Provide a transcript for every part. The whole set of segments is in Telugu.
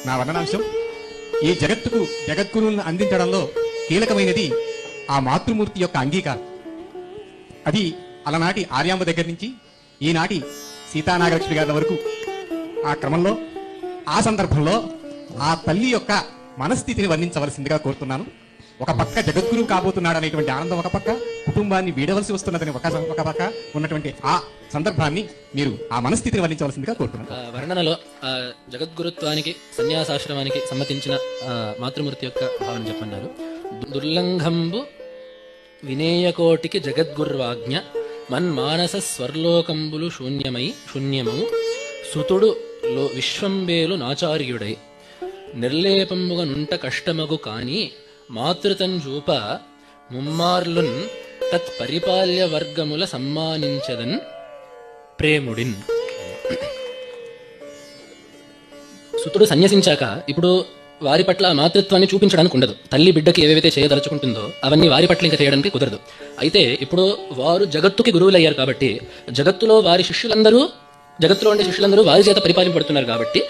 నా వర్ణనాంశం ఈ జగద్గురువులను అందించడంలో కీలకమైనది ఆ మాతృమూర్తి యొక్క అంగీకారం. అది అలనాటి ఆర్యాంబ దగ్గర నుంచి ఈనాటి సీతానాగలక్ష్మి గారి వరకు ఆ క్రమంలో ఆ సందర్భంలో ఆ తల్లి యొక్క మనస్థితిని వర్ణించవలసిందిగా కోరుతున్నాను. ఒక పక్క జగద్గురువు కాబోతున్నాడు అనేటువంటి ఆనందం, ఒక పక్క కుటుంబాన్ని వీడవలసి వస్తున్నదని ఒక పక్క ఉన్నటువంటి ఆ సందర్భాన్ని మీరు ఆ మనస్థితిని వర్ణించవలసిందిగా కోరుతున్నాను. వర్ణనలో జగద్గురుత్వానికి సన్యాసాశ్రమానికి సమ్మతించిన మాతృమూర్తి యొక్క భావన చెప్పన్నారు. దుర్లంఘంబు వినేయకోటికి జగద్గుర్వాజ్ఞ మన్మానస స్వర్లోకంబులు శూన్యము సుతుడు విశ్వంబేలు నాచార్యుడై నిర్లేపంబుగా నుంట కష్టమగు కాని మాతృతంజూప ముమ్మార్లున్ తత్ పరిపాల్య వర్గముల సమ్మానించదన్ ప్రేముడిన్. సుతుడు సన్యసించాక ఇప్పుడు వారి పట్ల మాతృత్వాన్ని చూపించడానికి ఉండదు. తల్లి బిడ్డకి ఏవేవైతే చేయదలుచుకుంటుందో అవన్నీ వారి పట్ల ఇంకా చేయడానికి కుదరదు. అయితే ఇప్పుడు వారు జగత్తుకి గురువులయ్యారు కాబట్టి జగత్తులో ఉండే శిష్యులందరూ వారి చేత పరిపాలింపబడుతున్నారు కాబట్టి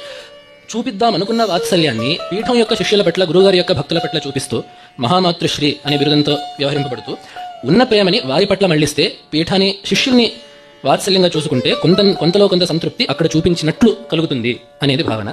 చూపిద్దాం అనుకున్న వాత్సల్యాన్ని పీఠం యొక్క శిష్యుల పట్ల, గురుగారి యొక్క భక్తుల పట్ల చూపిస్తూ మహామాతృశ్రీ అనే బిరుదంతో వ్యవహరింపబడుతూ ఉన్న ప్రేమని వారి పట్ల మళ్లిస్తే పీఠాన్ని శిష్యుల్ని వాత్సల్యంగా చూసుకుంటే కొంతలో కొంత సంతృప్తి అక్కడ చూపించినట్లు కలుగుతుంది అనేది భావన.